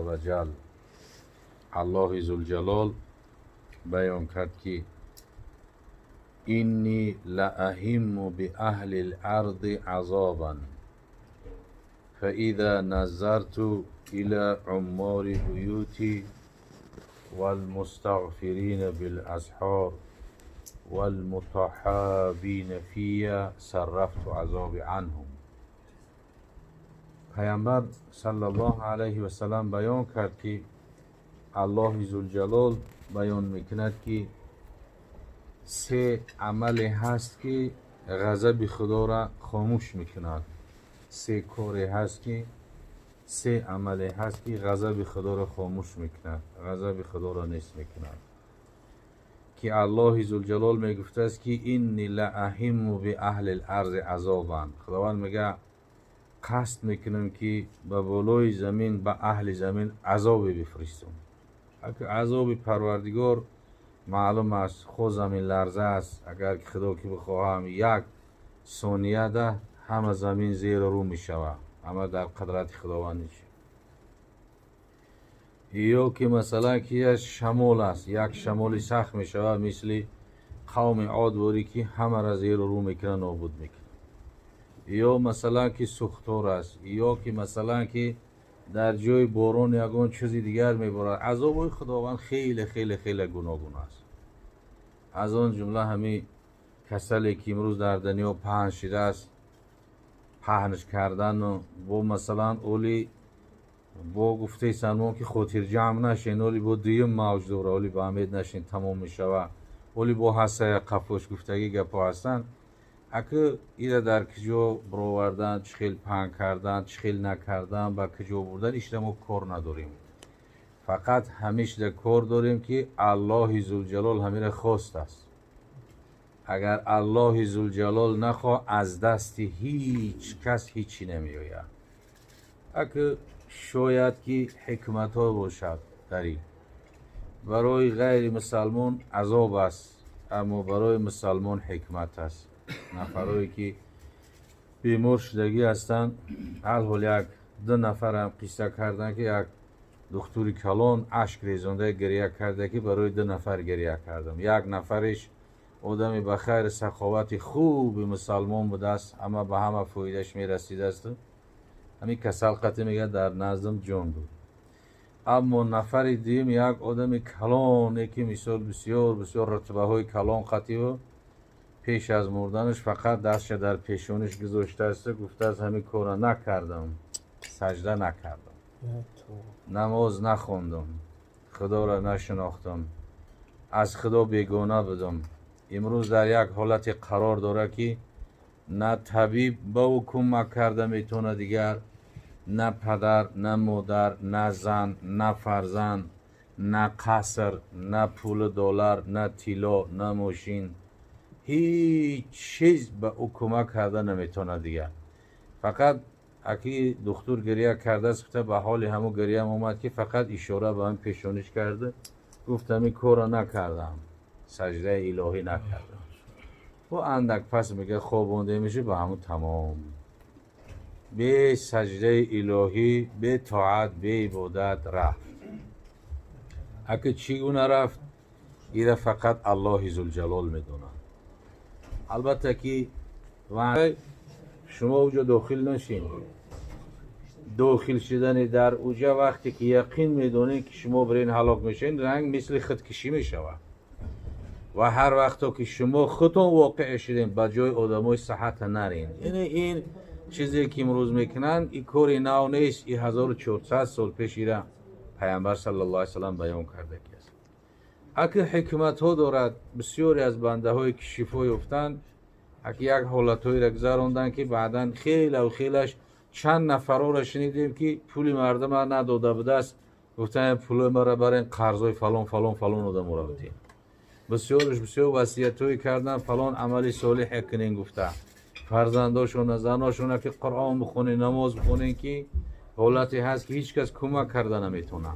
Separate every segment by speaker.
Speaker 1: و جل. الله ذوالجلال بیان کرد که اینی لأهم بأهل الارض عذابا فاذا نظرت الى عمار بیوتی والمستغفرین بالاسحار والمتحابین فی صرفت عذاب عنهم. پیامبر صلی الله علیه و سلم بیان کرد که الله ذوالجلال بیان میکند که سه عمل هست که غضب خدا را خاموش میکند. سه کاری هست که سه عمل هست که غضب خدا را خاموش میکند، غضب خدا را نیست میکند. که الله ذوالجلال میگفته است که اینی لأهم بأهل الارض عذابا. خداوند میگه قصد میکنم که به بالای زمین به اهل زمین عذاب بفرستم. اگر عذاب پروردگار معلوم است خود زمین لرزه است. اگر که خدا که بخواهم یک ثانیه ده همه زمین زیر رو میشود، همه در قدرت خداوند میشه. یا که مثلا که یک شمال است، یک شمالی سخت میشود مثل قوم عاد باری که همه را زیر رو میکنه، نابود میکنه. یا مثلا که سوختار است، یا که مثلا که در جای باران یگان چیزی دیگر میبارد. عذاب خداوند خیلی خیلی خیلی گوناگون است. از آن جمله همین کسلی که امروز در دنیا پهن شده است، پهنش کردن و با مثلا اولی با گفته سلمان که خاطر جمع نشین، اولی با دویم موج دوره، اولی با امید نشین تمام میشود، اولی با حسه قفوش گفتگی گپا هستن. اگه ایره در کجا برآوردن، چخیل پهن کردن، چخیل نکردن، با کجا بردن، ایش ما کار نداریم. فقط همیشه در کار داریم که الله ذوالجلال همین خواست است. اگر الله ذوالجلال نخواه از دست هیچ کس هیچی نمیآید. اگه شاید که حکمت ها باشد داری، برای غیر مسلمان عذاب است، اما برای مسلمان حکمت است. نفرهایی که بیمار شدگی هستند، حال یک دو نفر هم قصه کردن که یک دکتری کلان اشک ریزانده گریه کرده که برای دو نفر گریه کردم. یک نفرش آدمی بخیر سخاوت خوب مسلمان بوده است، اما به همه فایدهش میرسیده است. همین کسل قطعه میگه در نزدم جان بود. اما نفر دیم یک آدم کلان که مثال بسیار بسیار رتبه های کلان قطعی و پیش از مردنش فقط دستش در پیشونش گذاشته است، گفته است همین کار نکردم، سجده نکردم، نماز نخوندم، خدا را نشناختم، از خدا بیگانه بدم. امروز در یک حالت قرار داره که نه طبیب به او کمک کرده میتونه دیگر، نه پدر، نه مادر، نه زن، نه فرزند، نه قصر، نه پول دلار، نه طلا، نه ماشین، هیچ چیز به او کمک کرده نمیتونه دیگر. فقط اکی دکتر گریه کرده است، به حال همو گریه هم اومد که فقط اشاره به هم پیشونش کرده، گفتم این کار نکردم، سجده الهی نکردم. و اندک پس میگه خوابونده میشه به همون تمام. به سجده الهی، به طاعت، به عبادت رفت. اگه چگونه رفت ایره فقط الله ذوالجلال میدونه. البته که شما اوجا داخل نشین. داخل شدن در اوجا وقتی که یقین میدونین که شما برین هلاک میشین، رنگ مثل خودکشی میشود. و هر وقتا که شما خودتون واقع شدین به جای آدمای صحت نرین. یعنی این چیزی که امروز میکنن این کاری نو نیست. این 1400 سال پیش ایره پیامبر صلی الله علیه وسلم بیان کرده که است. اگه حکمت ها دارد، بسیاری از بنده های که شفا یافتند، اگه یک حالت های را گذراندن که بعدا خیلی و خیلیش چند نفر را شنیدیم که پولی مردم را نداده بوده است، گفتن پول ما را برین قرضای فلان فلان فلان آدم را بدین. بسیارش بسیار وصیت هایی کردن فلان عملی صالح کنین، گفته فرزنداشون زناشون که قرآن بخونین، نماز بخونین، که حالتی هست که هیچ کس کمک کرده نمیتونه.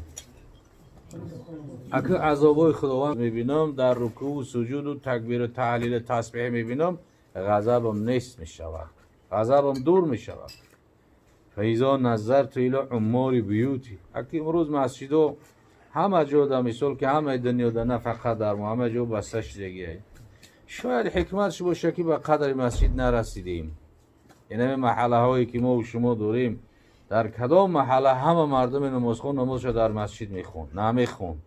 Speaker 1: اگه عذابای خداوند میبینم در رکوع و سجود و تکبیر و تحلیل و تسبیح میبینم، غضبم نیست میشود، غضبم دور میشود. فیضا نظر تو الى عمار بیوتی. اکی امروز مسجدو همه جا در مثال که همه دنیا در نه فقط در ما همه جا بستش دیگه. شاید حکمتش باشه که به قدر مسجد نرسیدیم. این همه محله هایی که ما و شما داریم، در کدام محله همه مردم نمازخوان نمازش در مسجد میخون؟ نمیخون.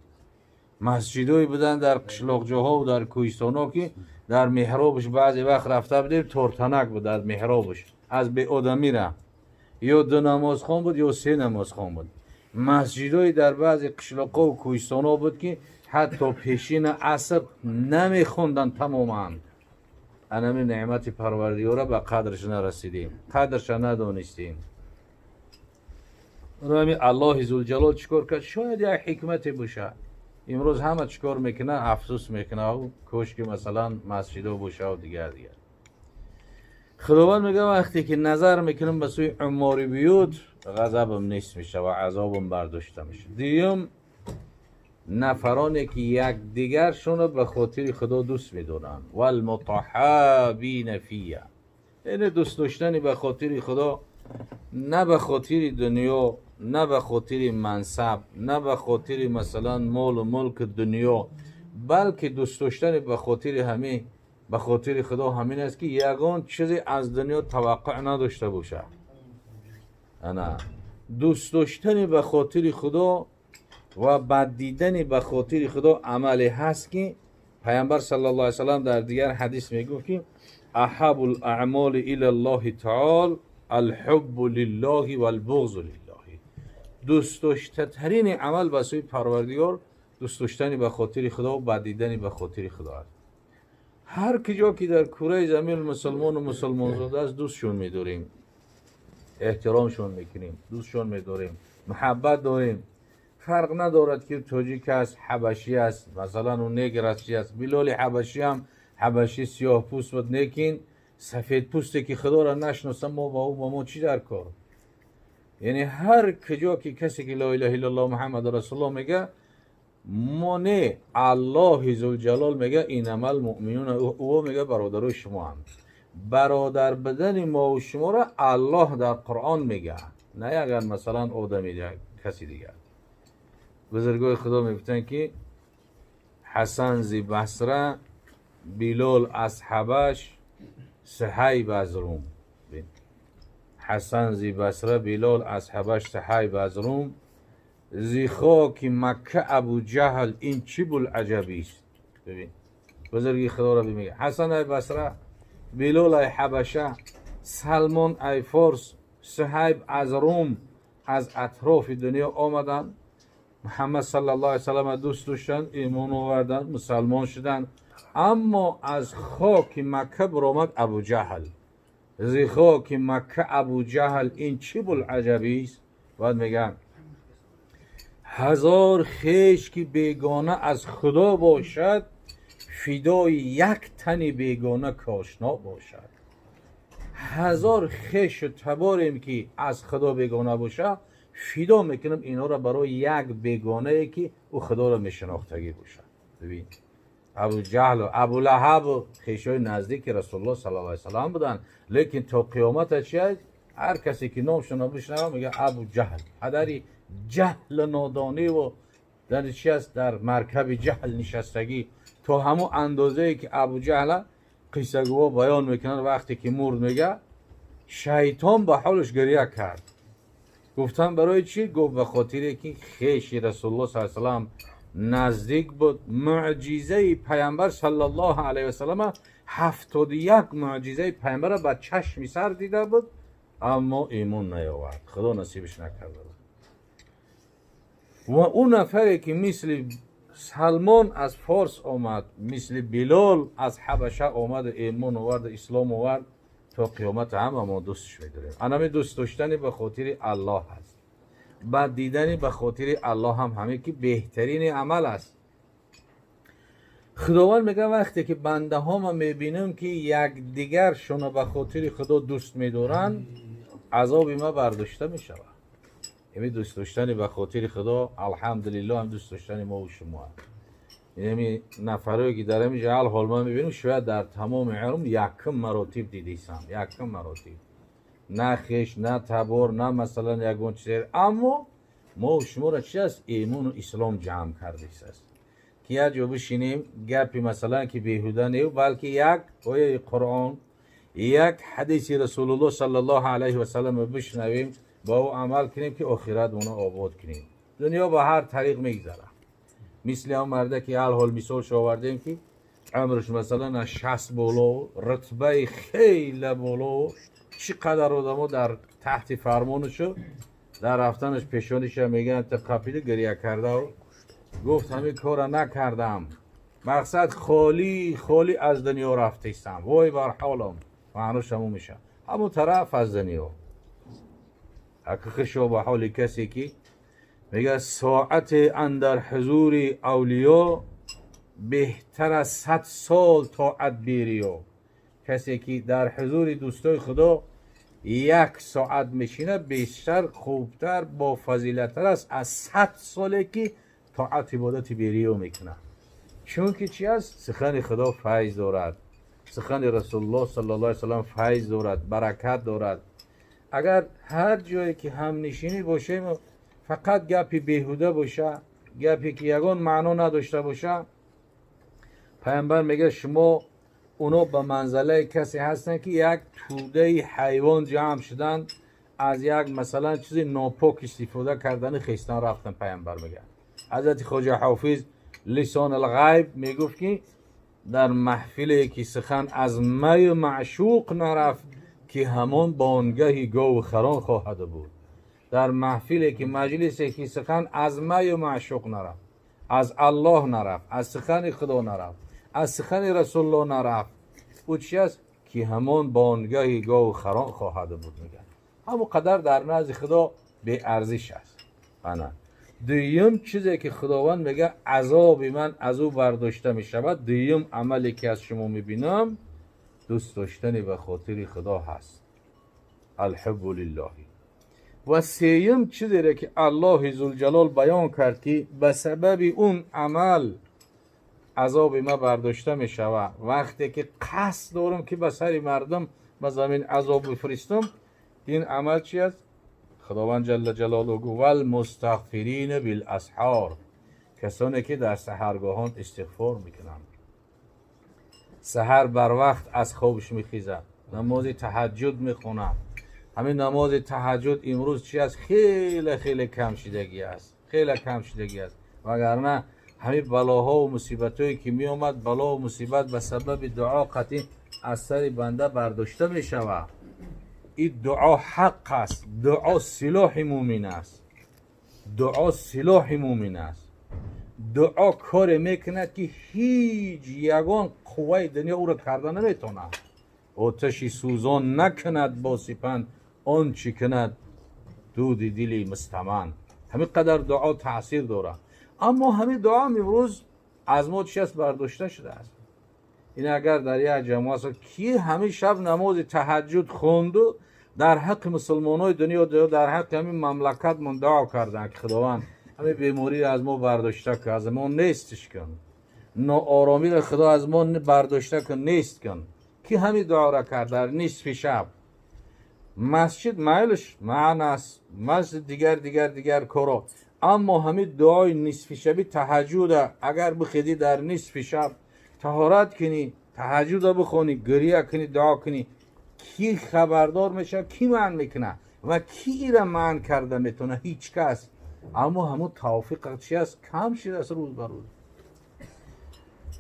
Speaker 1: مسجدایی بودن در قشلاقجاها و در کوهستانا که در محرابش بعضی وقت رفته بودیم تورتنک بود در محرابش از به آدمی را، یا 2 نمازخوان بود یا 3 نمازخوان بود. مسجدایی در بعضی قشلاقا و کوهستانا بود که حتی پیشین عصر نمیخوندن تماما. انمی نعمت پروردگار به قدرش نرسیدیم، قدرش ندانستیم. رحمی الله ذوالجلال چیکار کرد؟ شاید یک حکمتی باشه. امروز همه چیکار میکنه؟ افسوس میکنه و کوش که مثلا مسجدو باشه و دیگر. خداوند میگه وقتی که نظر میکنم به سوی عمار بیوت غضبم نیست میشه و عذابم برداشته میشه. دیگم نفرانی که یک دیگرشون به خاطر خدا دوست میدونن و المتحابین فیه، این دوست داشتنی به خاطر خدا، نه به خاطر دنیا، نه به خاطر منصب، نه به خاطر مثلا مال و ملک دنیا، بلکه دوست داشتن به خاطر همین، به خاطر خدا همین است که یگان چیزی از دنیا توقع نداشته باشه. انا دوست داشتن به خاطر خدا و بد دیدن به خاطر خدا عملی هست که پیامبر صلی الله علیه و سلم در دیگر حدیث میگه که احب الاعمال الی الله تعالی الحب لله والبغض لله. دوست داشتنی عمل به سوی پروردگار دوست داشتنی به خاطر خدا و بد دیدنی به خاطر خدا است. هر کجا که در کره زمین مسلمان و مسلمان زاده است دوستشون می‌داریم، احترامشون میکنیم، دوستشون می‌داریم، محبت داریم. فرق ندارد که تاجیک است، حبشی است، مثلا اون نیگر است، بلال حبشی هم حبشی سیاه پوست بود، لیکن سفید پوستی که خدا را نشناسه ما با ما چی در کار؟ یعنی هر کجا که کسی که لا اله الا الله محمد رسول الله میگه، ما نه، الله ذوالجلال میگه اینما المؤمنون، او میگه برادرای شما هم. برادر بدن ما و شما را الله در قرآن میگه، نه اگر مثلا آدمی دیگر کسی دیگر. بزرگای خدا میگفتن که حسن زی بصره، بلال از حبش، صهیب از روم. حسن زی بصره، بلال از حبش، صهیب از روم. زی خاک مکه ابو جهل، این چی بوالعجبی است. ببین بزرگی خدا را میگه حسن ای بصره، بلال ای حبشه، سلمان ای فارس، صهیب از روم از اطراف دنیا آمدن. محمد صلی الله علیه وسلم دوست داشتن، ایمان آوردن، مسلمان شدن، اما از خاک مکه برآمد ابو جهل. زی خاک مکه ابو جهل، این چی بوالعجبی است. بعد میگن 1000 خویش که بیگانه از خدا باشد، فدای یک تن بیگانه که آشنا باشد. 1000 خویش و تباریم که از خدا بیگانه باشه، فدا میکنم اینا را برای یک بیگانه ای که او خدا را میشناختگی باشه. ببین ابو جهل و ابو لهب و خویشای نزدیک رسول الله صلی الله علیه و سلم بودن، لیکن تا قیامت چی است؟ هر کسی که نامشون بشنوه میگه ابو جهل. هدری جهل نادانی و در چی است؟ در مرکب جهل نشستگی. تا همون اندازه ای که ابو جهل قصه گوها بیان میکنن وقتی که مرد میگه شیطان به حالش گریه کرد. گفتن برای چی؟ گفت به خاطر که خویش رسول الله صلی الله علیه و سلم نزدیک بود. معجزه پیامبر صلی الله علیه و سلم 71 معجزه پیامبر به چشم سر دیده بود، اما ایمان نیاورد، خدا نصیبش نکرده بود. و اون نفری که مثل سلمان از فارس آمد، مثل بلال از حبشه آمد، ایمان آورد، اسلام آورد، تا قیامت همه ما دوستش می‌داریم. انمی دوست داشتن به خاطر الله هست، بعد دیدن به خاطر الله هم همه که بهترین عمل است. خداوند میگه وقتی که بنده ها ما میبینم که یک دیگر شون به خاطر خدا دوست میدارن، عذاب ما برداشته میشه. یعنی دوست داشتن به خاطر خدا الحمدلله هم دوست داشتن ما و شما. یعنی نفرایی که در همین حال ما میبینیم شاید در تمام عمر یکم مراتب دیدیسم، یکم مراتب. نه خش نه تبار نه مثلا یگون چیز. اما ما و شما را چی است؟ ایمان و اسلام جمع کرده است که یک جا بشینیم گپی مثلا که بیهوده نیست، بلکه یک آیه قرآن، یک حدیث رسول الله صلی الله علیه و سلم بشنویم، با او عمل کنیم که آخرت اونو آباد کنیم. دنیا به هر طریق میگذره. مثل هم مرده که حال مثال آوردیم که عمرش مثلا از 60 بالا، رتبه خیلی بالا، چقدر آدم‌ها در تحت فرمانشو در رفتنش پیشانیش میگن تقپیده گریه کرده و گفت همین کار نکردم، مقصد خالی خالی از دنیا رفتیستم، وای بر حالم. معنوش همون میشه همون طرف از دنیا. حقیقشو به حال کسی که میگه ساعت اندر حضور اولیا بهتر از 100 سال طاعت بیریا. کسی که در حضور دوستای خدا 1 ساعت میشینه بیشتر خوبتر با فضیلتر است از 100 سالی که طاعت عبادت بیریا میکنه. چون که چی است؟ سخن خدا فیض دارد، سخن رسول الله صلی الله علیه وسلم فیض دارد، برکت دارد. اگر هر جایی که هم نشینی باشه فقط گپی بیهوده باشه، گپی که یگان معنا نداشته باشه، پیامبر میگه شما اونا به منزله کسی هستن که یک توده حیوان جمع شدن از یک مثلا چیز ناپاک استفاده کردن خیستان رفتن. پیامبر میگه حضرت خواجه حافظ لسان الغیب میگفت که در محفلی که سخن از می معشوق نرفت که همان بانگهی گاو و خران خواهد بود. در محفلی که مجلسی که سخن از می معشوق نرفت، از الله نرفت، از سخن خدا نرفت، از سخن رسول الله نرفت، او چی است؟ که همان بانگهی گاو و خران خواهد بود. میگن همون قدر در نزد خدا به ارزش است. بنا دویم چیزی که خداوند میگه عذاب من از او برداشته می شود، دویم عملی که از شما میبینم دوست داشتن به خاطر خدا هست، الحب لله. و سوم چیزی که الله ذوالجلال بیان کرد که به سبب اون عمل عذاب ما برداشته می شود، وقتی که قصد دارم که به سر مردم به زمین عذاب بفرستم، این عمل چی است؟ خداوند جل جلاله گفت والمستغفرین بالاسحار، کسانی که در سحرگاهان استغفار میکنند. سحر بر وقت از خوابش میخیزد، نماز تهجد میخوند. همین نماز تهجد امروز چی است؟ خیلی خیلی کم شدگی است، خیلی کم شدگی است. وگرنه همین بلاها و مصیبتایی که می آمد، بلا و مصیبت به سبب دعا قطعی از سر بنده برداشته می شود. این دعا حق است، دعا سلاح مومن است، دعا سلاح مومن است. دعا کار میکند که هیچ یگان قوه دنیا او را کردن نمیتونه. آتشی سوزان نکند با سپند آن چی کند دود دلی مستمن. همین قدر دعا تاثیر داره. اما همین دعا امروز از ما چیست برداشته شده است. این اگر در یک جماعت کی همین شب نماز تهجد خوند در حق مسلمانای دنیا، در حق همین مملکت من دعا کردن که خداوند همین بیماری از ما برداشته که از ما نیستش کن، ناآرامی را خدا از ما برداشته کن نیست کن، کی همین دعا را کرد در نصف شب. مسجد مایلش معنی است، مسجد دیگر کارا، اما همین دعای نصف شبی تهجد اگر بخیدی در نصف شب طهارت کنی، تهجد بخونی، گریه کنی، دعا کنی، کی خبردار میشه؟ کی معنی میکنه؟ و کی ایره معنی کرده میتونه؟ هیچ کس. اما همون توفیق چی است؟ کم شده است روز بر روز.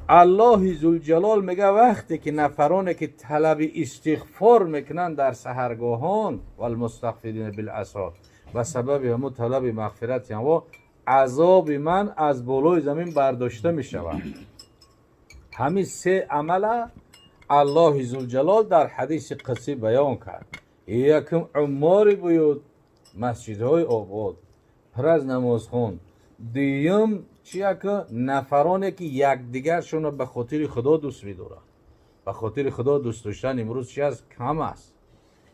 Speaker 1: الله ذوالجلال میگه وقتی که نفرانی که طلب استغفار میکنن در سحرگاهان والمستغفرین بالاسحار، و سبب همون طلب مغفرت و عذاب من از بالای زمین برداشته میشود. همین سه عمل الله ذوالجلال در حدیث قدسی بیان کرد. یکم عمار بیود، مسجدهای آباد، پر از نماز خوند. دوم چیه که نفرانی که یکدیگرشون به خاطر خدا دوست می‌دارن. به خاطر خدا دوست داشتن امروز چی از کم است.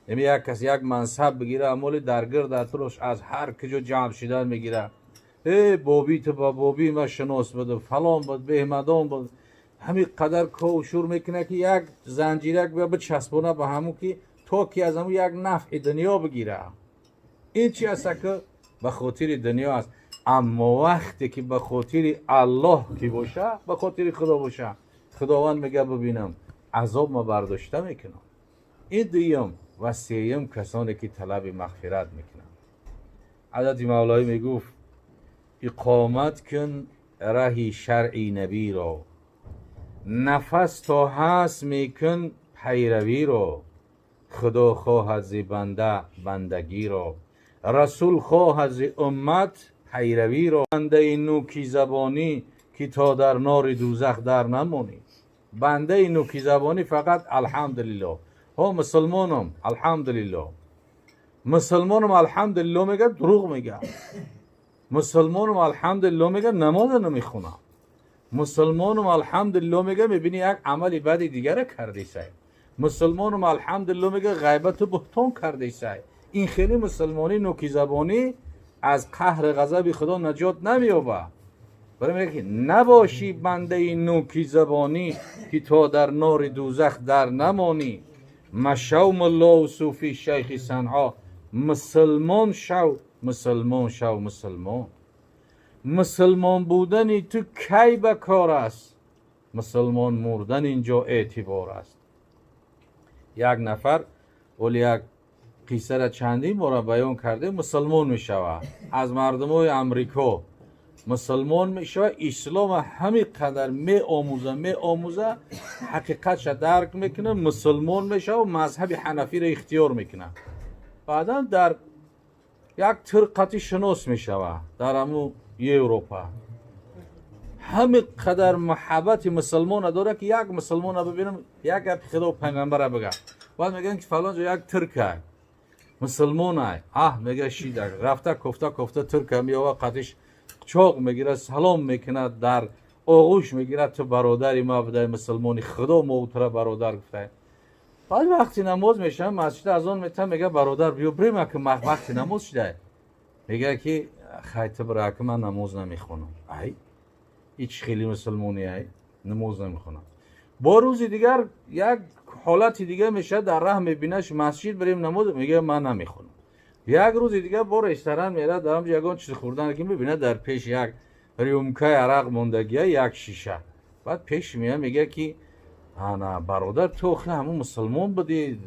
Speaker 1: یعنی یک کس یک منصب بگیره، اموال درگرد اطرافش از هر کجا جمع شدن میگیره. بابی تو با بابی ما شناس بده، فلان بده، بهمدان بده. همین قدر کوشور میکنه که یک زنجیرک بیا بچسبونه به همون که تو که از همون یک نفع دنیا بگیره. این چی است که به خاطر دنیا است. اما وقتی که به خاطر الله کی باشه، به خاطر خدا باشه، خداوند میگه ببینم عذاب ما برداشته میکنم. این دویم و سوم کسانی که طلب مغفرت میکنن. حضرت مولایی میگفت اقامت کن راه شرع نبی را، نفس تا هست میکن پیروی را، خدا خواهد ز بنده بندگی را، رسول خواهد ز امت پیروی را. بنده نوکی زبانی که تا در نار دوزخ در نمانی. بنده نوکی زبانی فقط الحمدلله. ها مسلمانم الحمدلله، مسلمانم الحمدلله میگه دروغ میگه. مسلمانم الحمدلله میگه نماز نمیخونه. مسلمانم الحمدلله میگه میبینی یک عملی بد دیگه کرده سای. مسلمانم الحمدلله میگه غیبت و بهتان کرده سای. این خیلی مسلمانی نوکی زبانی از قهر غضب خدا نجات نمییابه. برای میگه نباشی بنده نوکی زبانی که تا در نار دوزخ در نمانی. مشو ملا و صوفی شیخ صنعا، مسلمان شو مسلمان شو مسلمان. مسلمان بودن تو کی به کار است، مسلمان مردن اینجا اعتبار است. یک نفر ولی یک قصه را چندین بار بیان کرده، مسلمان می شود از مردم های امریکا، مسلمان می شود، اسلام همین قدر می آموزه حقیقتش درک میکنه، مسلمان می شود و مذهب حنفی را اختیار میکنه. بعدا در یک طرقتی شناس می شود در همون اروپا. همین قدر محبت مسلمان داره که یک مسلمان ببینم یک خدا و پیغمبر را بگه، بعد میگن که فلان جا یک ترک مسلمان های میگه شیده رفته کفته ترک میوه قدش چاق میگیره سلام میکنه در آغوش میگیره تو برادری ما بده مسلمانی خدا موتره برادر گفته. بعد وقتی نماز میشه مسجد از آن میتونه میگه برادر بیا بریم که وقتی نماز شده میگه که خیلی برای که من نماز نمیخونم. هیچ خیلی مسلمانی نماز نمیخونم. با روزی دیگر یک حالت دیگه میشه در راه میبینش مسجد بریم نماز میگه من نمیخونم. یک روز دیگه با رستوران میره در همونجا یگان چیز خوردن که میبینه در پیش یک ریومکای عرق موندگیه یک شیشه. بعد پیش میگه که انا برادر تو همون مسلمان بودی،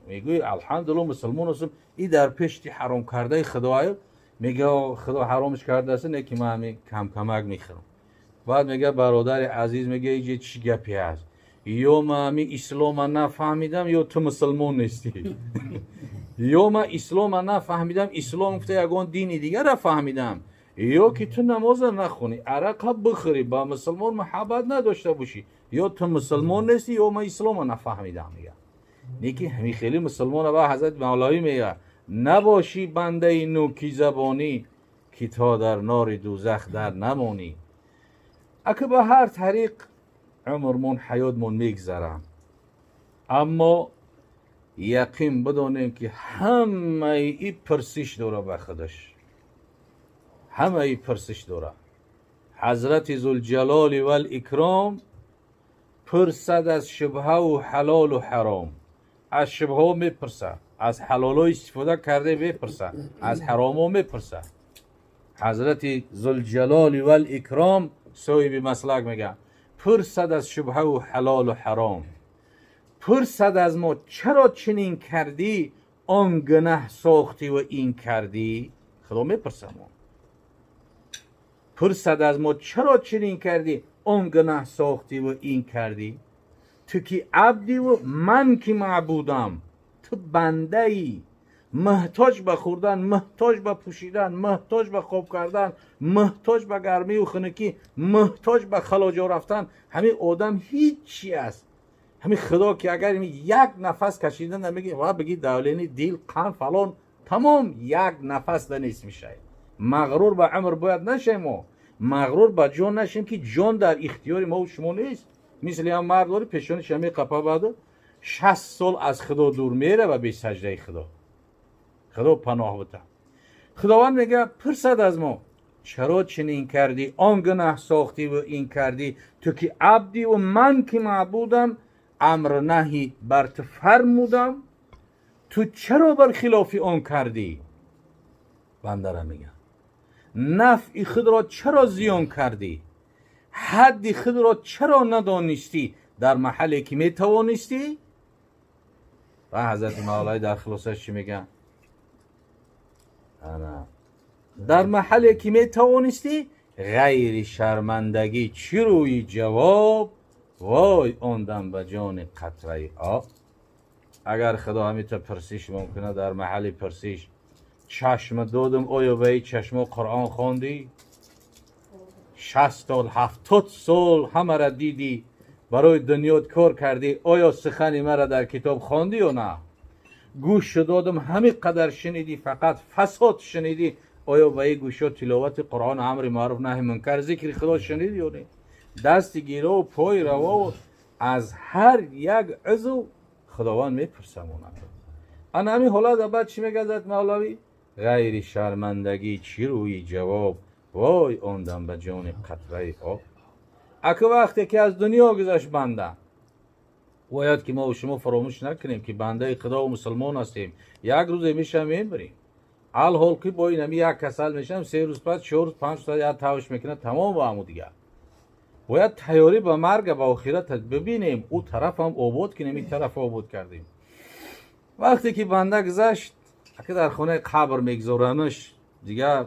Speaker 1: میگه الحمدلله مسلمان هستم. این در پیش حرام کرده خداست، میگه خدا حرامش کرده است نه که من همین کم کمک میخورم. بعد میگه برادر عزیز میگه اینجا چی گپی هست، یا من همین اسلام نفهمیدم یا تو مسلمان نیستی. یا من اسلام نفهمیدم، اسلام گفته یگان دینی دیگر را فهمیدم، یا که تو نماز نخونی عرق بخوری با مسلمان محبت نداشته باشی، یا تو مسلمان نیستی یا من اسلام نفهمیدم. میگه نیکی همین خیلی مسلمان با حضرت مولایی میگه نباشی بنده نوکی زبانی که تا در نار دوزخ در نمانی. اگه به هر طریق عمرمون حیاتمون میگذرم، اما یقین بدانیم که همه ای پرسش داره به خودش، همه ای پرسش داره. حضرت ذوالجلال و الاکرام پرسد از شبهه و حلال و حرام. از شبهه ها میپرسه، از حلال ها استفاده کرده میپرسه، از حرام ها میپرسه. حضرت ذوالجلال و الاکرام صاحب مسلک میگه پرسد از شبهه و حلال و حرام. پرسد از ما چرا چنین کردی، آن گناه ساختی و این کردی. خدا میپرسه ما پرسد از ما چرا چنین کردی، آن گناه ساختی و این کردی. تو که عبدی و من که معبودم. تو بنده ای محتاج به خوردن، محتاج به پوشیدن، محتاج به خواب کردن، محتاج به گرمی و خنکی، محتاج به خلاجا رفتن. همین آدم هیچی است. همین خدا که اگر یک نفس کشیدن نمیگه و بگی دولینی دیل قن فلان تمام یک نفس دنیست میشه. مغرور به عمر باید نشیم و مغرور به جان نشیم که جان در اختیار ما و شما نیست. مثل هم مرد داری پیشانش همی قپا بعد 60 سال از خدا دور میره و به سجده خدا. خدا پناه بده. خداوند میگه پرسد از ما چرا چنین کردی، آن گناه ساختی و این کردی. تو که عبدی و من که معبودم، امر نهی بر تو فرمودم. تو چرا برخلاف آن کردی؟ بنده را میگه نفع خود را چرا زیان کردی؟ حد خود را چرا ندانستی در محلی که میتوانستی؟ و حضرت مولای در خلاصش چی میگن؟ در محلی که میتوانستی غیر شرمندگی چی روی جواب وای آن دم به جان قطره آب. اگر خدا همیتا پرسیش ممکنه در محل پرسیش چشم دادم آیا به این چشم قرآن خواندی؟ 60 سال 70 سال همه را دیدی برای دنیات کار کردی آیا سخن مرا در کتاب خواندی یا نه؟ گوش دادم همین قدر شنیدی فقط فساد شنیدی آیا به این گوشا تلاوت قرآن امر معروف نهی منکر ذکر خدا شنیدی یا نه؟ دست گیره و پای روا و از هر یک عضو خداوند میپرسمونه. انا همین حالت بعد چی میگه حضرت مولوی؟ غیر شرمندگی چی روی جواب وای آن دم به جان قطره آب. اگه وقتی که از دنیا گذشت بنده باید که ما و شما فراموش نکنیم که بنده خدا و مسلمان هستیم. یک روز میشه میبریم الحال که با این همی یک کسل میشم 3 روز بعد 4 روز 5 روز یک تاوش میکنه تمام با همو دیگه. باید تیاری به مرگ و آخرت ببینیم او طرف هم آباد کنیم این طرف آباد کردیم. وقتی که بنده گذشت اگه در خانه قبر میگذارنش دیگه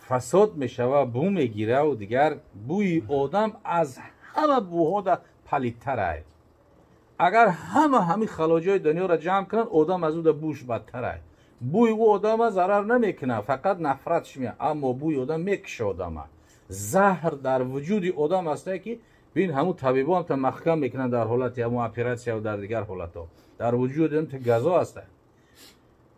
Speaker 1: فساد میشه و بو میگیره و دیگر بوی آدم از همه بوها در پلیدتره. اگر همین خلاجای دنیا را جمع کنن آدم از او در بوش بدتره. بوی او آدم ضرر نمیکنه فقط نفرتش میاد اما بوی آدم میکشه آدم. زهر در وجود آدم هسته که بین همون طبیبا هم تا محکم میکنن در حالت همون اپراسیا و در دیگر حالت ها در وجود هم تا غذا هسته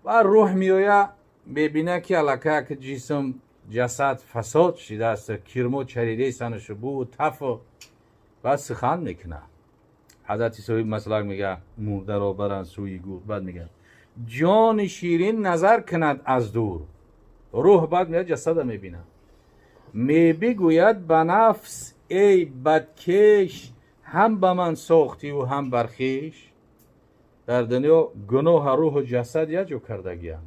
Speaker 1: و روح میویا ببینه که علاکه که جسم جسد فساد شده است کرمو چریده سنش بو تف و سخن میکنه. حضرت صاحب مثلا میگه مرده را برن سوی گور بعد میگه جان شیرین نظر کند از دور روح بعد میاد جسد میبینه میبگوید به نفس ای بدکش هم به من ساختی و هم برخیش. در دنیا گناه روح و جسد یک جو کردگی هم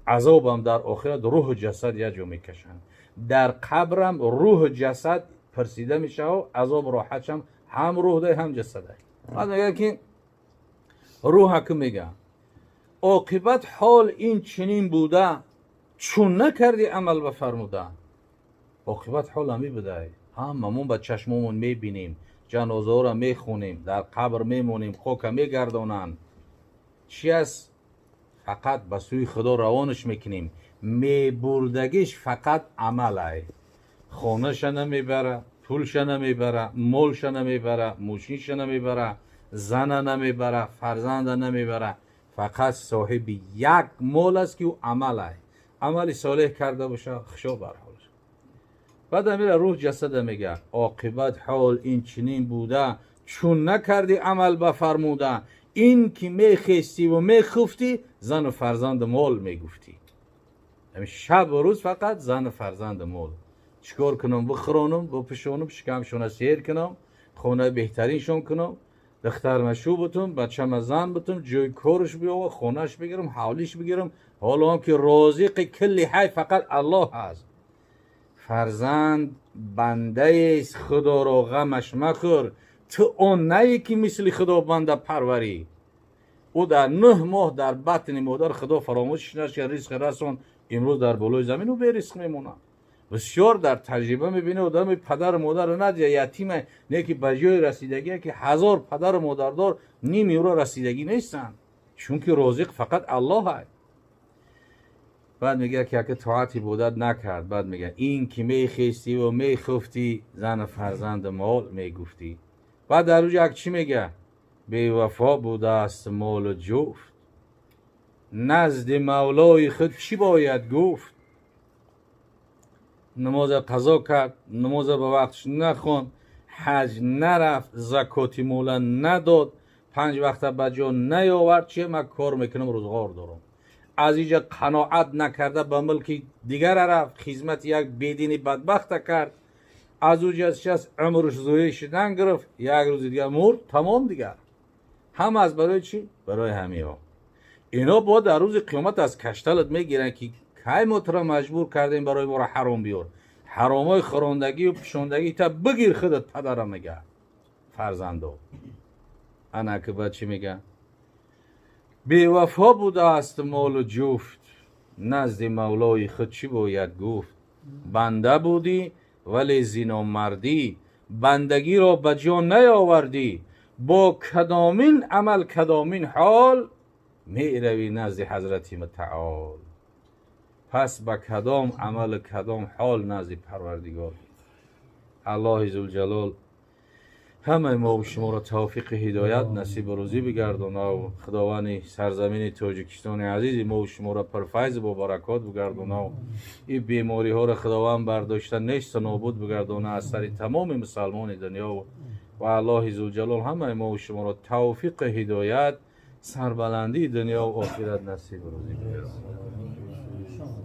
Speaker 1: عذابم در آخرت روح و جسد یک جو میکشن. در قبرم روح و جسد پرسیده میشه و عذاب راحتش هم روح ده هم جسد ده. بعد میگه که روح که میگه عاقبت حال این چنین بوده چون نکردی عمل بفرموده. عاقبت حال همی بوده هممون با چشممون میبینیم جنازه را میخونیم در قبر میمونیم خاک میگردانن چی است فقط به سوی خدا روانش میکنیم میبردگیش فقط عمله. خونش نمیبره پولش نمیبره مالش نمیبره موشیش نمیبره زن نمیبره فرزند نمیبره فقط صاحب یک مال است که او عمله عمل صالح کرده باشه خشا بر حالش. بعد میره روح جسد میگه عاقبت حال این چنین بوده چون نکردی عمل بفرموده این که میخستی و میخفتی زن و فرزند مال میگفتی. یعنی شب و روز فقط زن و فرزند مال چیکار کنم بخورانم بپشانم شکمشون سیر کنم خونه بهترینشون کنم دختر مشوبتون بچم زن بتون جای کارش بیاو خونش بگیرم حوالیش بگیرم حالا هم که رازق کلی حی فقط الله هست. فرزند بنده است خدا را غمش مخور تو اون نه که مثل خدا بنده پروری. او در 9 ماه در بطن مادر خدا فراموشش نشه رزق رسون امروز در بالای زمین او به رزق میمونه. بسیار در تجربه میبینه آدم پدر و مادر نداره یتیمه نه که به جای رسیدگی که 1000 پدر و مادردار نیم او را رسیدگی نیستن چون که رازق فقط الله هست. بعد میگه که اگه طاعتی بودت نکرد بعد میگه این که میخیستی و میخفتی زن فرزند مال میگفتی. بعد در روی چی میگه بی وفا بوده است مال و جفت نزد مولای خود چی باید گفت. نماز قضا کرد نماز به وقتش نخوان حج نرفت زکات مولا نداد 5 وقت بجا نیاورد چه من کار میکنم روزگار دارم. از اینجا قناعت نکرده به ملک دیگر رفت خدمت یک بیدینی بدبخت کرد از اونجا از عمرش زویه شدن گرفت یک روز دیگر مرد تمام دیگر هم از برای چی؟ برای همه ها اینا با در روز قیامت از کشتلت میگیرن که کی ما تو را مجبور کردیم برای ما را حرام بیار. حرامای خوراندگی و پشاندگی تا بگیر خودت پدر میگه فرزندو. انا که بعد چی میگه؟ بی وفا بوده است مال و جفت، نزد مولای خود چی باید گفت؟ بنده بودی ولی زنا مردی، بندگی را به جا نیاوردی، با کدامین عمل کدامین حال می روی نزد حضرت متعال. پس به کدام عمل کدام حال نزد پروردگار. الله ذوالجلال همه ما و شما را توفیق هدایت نصیب و روزی بگرداند و خداوند سرزمین تاجیکستان عزیز ما و شما را پرفیض و برکات بگرداند. این بیماری ها را خداوند برداشته نیست و نابود بگرداند از سر تمام مسلمان دنیا و الله ذوالجلال همه ما و شما را توفیق هدایت سربلندی دنیا و آخرت نصیب و روزی بگرداند.